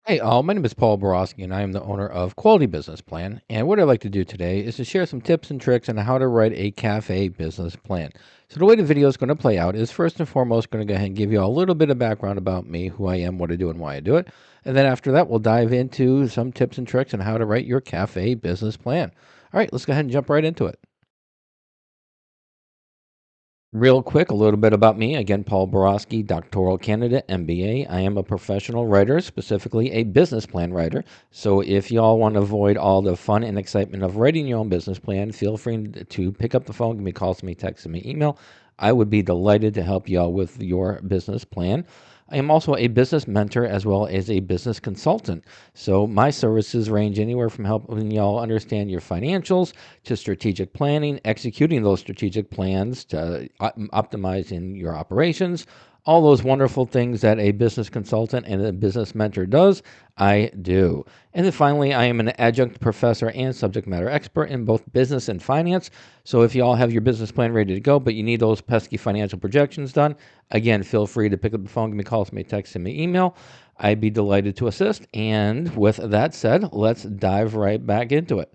Hey, all. My name is Paul Borosky, and I am the owner of Quality Business Plan. And what I'd like to do today is to share some tips and tricks on how to write a cafe business plan. So, the way the video is going to play out is first and foremost going to go ahead and give you a little bit of background about me, who I am, what I do, and why I do it. And then after that, we'll dive into some tips and tricks on how to write your cafe business plan. All right, let's go ahead and jump right into it. Real quick, a little bit about me. Again, Paul Borosky, doctoral candidate, MBA. I am a professional writer, specifically a business plan writer. So if y'all want to avoid all the fun and excitement of writing your own business plan, feel free to pick up the phone, give me a call, send me, text me, email. I would be delighted to help y'all with your business plan. I am also a business mentor as well as a business consultant. So my services range anywhere from helping y'all understand your financials to strategic planning, executing those strategic plans to optimizing your operations, all those wonderful things that a business consultant and a business mentor does, I do. And then finally, I am an adjunct professor and subject matter expert in both business and finance. So if you all have your business plan ready to go, but you need those pesky financial projections done, again, feel free to pick up the phone, give me a call, send me a text, send me an email. I'd be delighted to assist. And with that said, let's dive right back into it.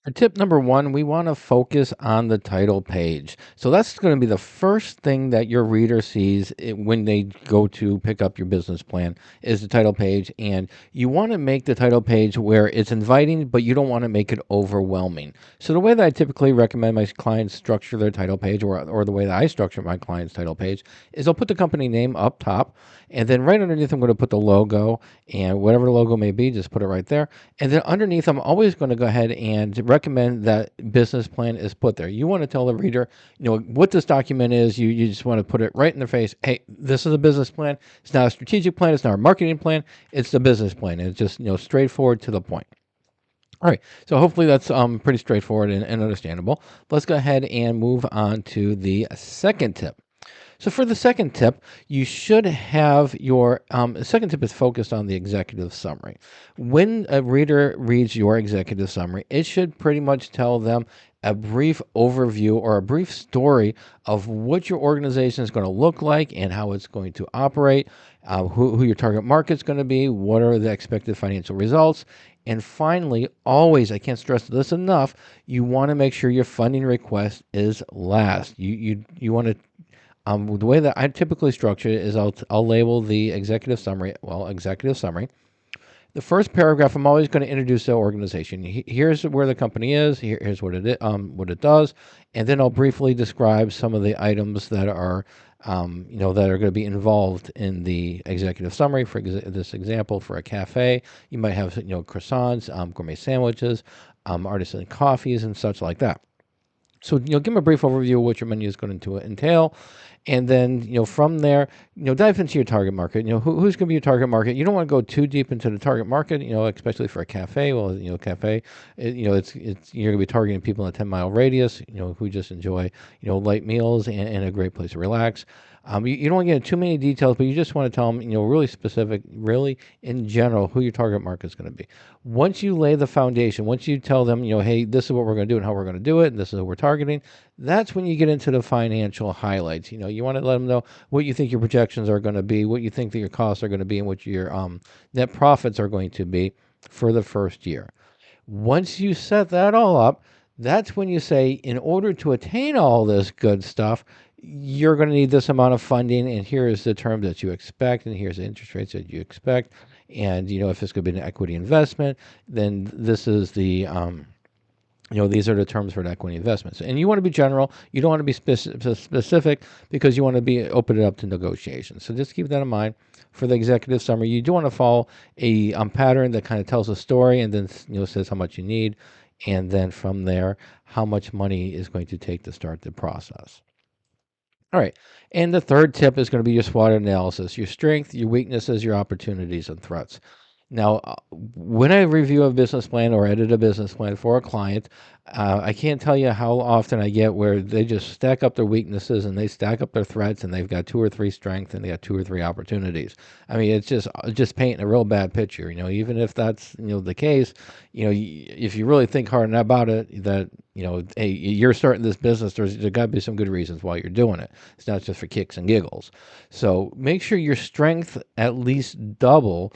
For tip number one, we want to focus on the title page. So that's going to be the first thing that your reader sees when they go to pick up your business plan is the title page. And you want to make the title page where it's inviting, but you don't want to make it overwhelming. So the way that I typically recommend my clients structure their title page, or the way that I structure my client's title page, is I'll put the company name up top. And then right underneath, I'm going to put the logo, and whatever the logo may be, just put it right there. And then underneath, I'm always going to go ahead and recommend that business plan is put there. You want to tell the reader, what this document is. You just want to put it right in their face. Hey, this is a business plan. It's not a strategic plan. It's not a marketing plan. It's the business plan. It's just straightforward to the point. All right. So hopefully that's pretty straightforward and understandable. Let's go ahead and move on to the second tip. So for the second tip, you should have your second tip is focused on the executive summary. When a reader reads your executive summary, it should pretty much tell them a brief overview or a brief story of what your organization is going to look like and how it's going to operate, who your target market is going to be, what are the expected financial results. And finally, always, I can't stress this enough, you want to make sure your funding request is last. You want to the way that I typically structure it is I'll label the executive summary. Well, executive summary. The first paragraph, I'm always going to introduce the organization. Here's where the company is. Here's what it does, and then I'll briefly describe some of the items that are, that are going to be involved in the executive summary. For this example, for a cafe, you might have croissants, gourmet sandwiches, artisan coffees, and such like that. So, give them a brief overview of what your menu is going to entail. And then, from there, dive into your target market. Who's going to be your target market? You don't want to go too deep into the target market, especially for a cafe. Well, cafe, you're going to be targeting people in a 10-mile radius, who just enjoy, light meals and a great place to relax. You don't want to get into too many details, but you just want to tell them, really specific, really in general, who your target market is going to be. Once you lay the foundation, once you tell them, hey, this is what we're going to do and how we're going to do it, and this is what we're targeting, that's when you get into the financial highlights. You want to let them know what you think your projections are going to be, what you think that your costs are going to be, and what your net profits are going to be for the first year. Once you set that all up, that's when you say, in order to attain all this good stuff, you're going to need this amount of funding, and here is the term that you expect, and here's the interest rates that you expect. And, if it's going to be an equity investment, then this is the, these are the terms for an equity investment. And you want to be general. You don't want to be specific because you want to be open it up to negotiations. So just keep that in mind for the executive summary. You do want to follow a pattern that kind of tells a story and then says how much you need, and then from there how much money is going to take to start the process. All right. And the third tip is going to be your SWOT analysis, your strength, your weaknesses, your opportunities, and threats. Now, when I review a business plan or edit a business plan for a client, I can't tell you how often I get where they just stack up their weaknesses and they stack up their threats, and they've got 2 or 3 strengths and they got 2 or 3 opportunities. I mean, it's just painting a real bad picture. Even if that's the case, if you really think hard about it, that hey, you're starting this business, there's got to be some good reasons why you're doing it. It's not just for kicks and giggles. So make sure your strength at least double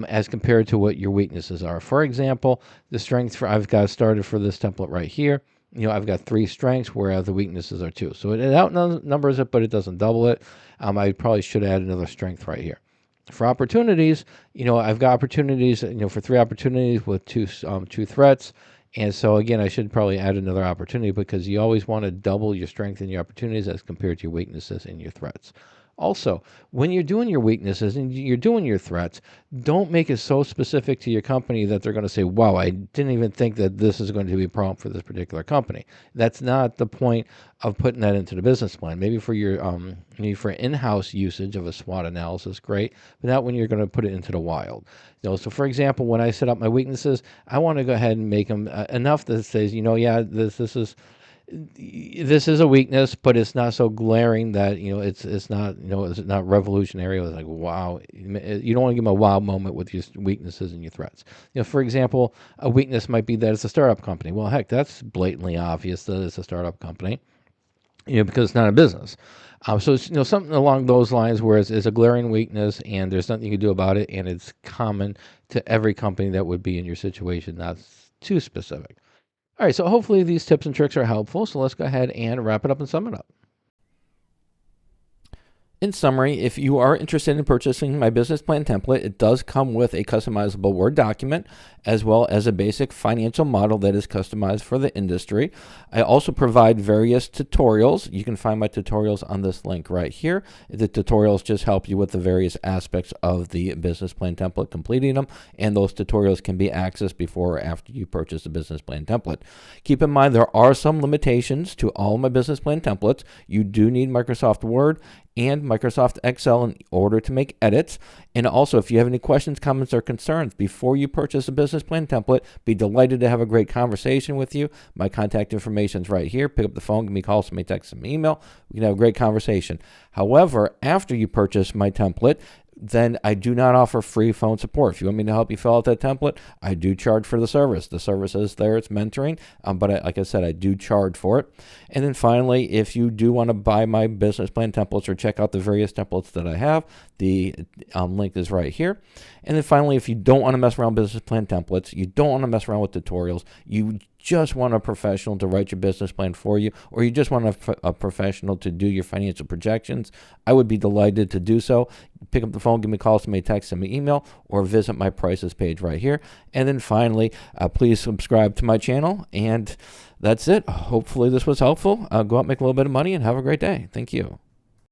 as compared to what your weaknesses are. For example, the strength I've got started for this template right here. I've got 3 strengths, whereas the weaknesses are 2. So it outnumbers it, but it doesn't double it. I probably should add another strength right here. For opportunities, I've got opportunities, for 3 opportunities with 2 threats. And so again, I should probably add another opportunity, because you always want to double your strength and your opportunities as compared to your weaknesses and your threats. Also, when you're doing your weaknesses and you're doing your threats, don't make it so specific to your company that they're going to say, wow, I didn't even think that this is going to be a problem for this particular company. That's not the point of putting that into the business plan. Maybe for your for in-house usage of a SWOT analysis, great, but not when you're going to put it into the wild. So for example, when I set up my weaknesses, I want to go ahead and make them enough that says, yeah, this is a weakness, but it's not so glaring that it's not revolutionary. It's like, wow. You don't want to give them a wow moment with your weaknesses and your threats. For example, a weakness might be that it's a startup company. Well, heck, that's blatantly obvious that it's a startup company, because it's not a business. So it's something along those lines where it's a glaring weakness and there's nothing you can do about it, and it's common to every company that would be in your situation, not too specific. All right, so hopefully these tips and tricks are helpful. So let's go ahead and wrap it up and sum it up. In summary, if you are interested in purchasing my business plan template, it does come with a customizable Word document as well as a basic financial model that is customized for the industry. I also provide various tutorials. You can find my tutorials on this link right here. The tutorials just help you with the various aspects of the business plan template, completing them, and those tutorials can be accessed before or after you purchase the business plan template. Keep in mind there are some limitations to all my business plan templates. You do need Microsoft Word and Microsoft Excel in order to make edits. And also, if you have any questions, comments, or concerns before you purchase a business plan template, be delighted to have a great conversation with you. My contact information is right here. Pick up the phone, give me a call, send me a text, send me an email. We can have a great conversation. However, after you purchase my template, then I do not offer free phone support. If you want me to help you fill out that template, I do charge for the service. The service is there, it's mentoring, but like I said, I do charge for it. And then finally, if you do want to buy my business plan templates or check out the various templates that I have, the link is right here. And then finally, if you don't want to mess around with business plan templates, you don't want to mess around with tutorials, you just want a professional to write your business plan for you, or you just want a professional to do your financial projections, I would be delighted to do so. Pick up the phone, give me a call, send me a text, send me an email, or visit my prices page right here. And then finally, please subscribe to my channel. And that's it. Hopefully this was helpful. Go out, make a little bit of money, and have a great day. Thank you.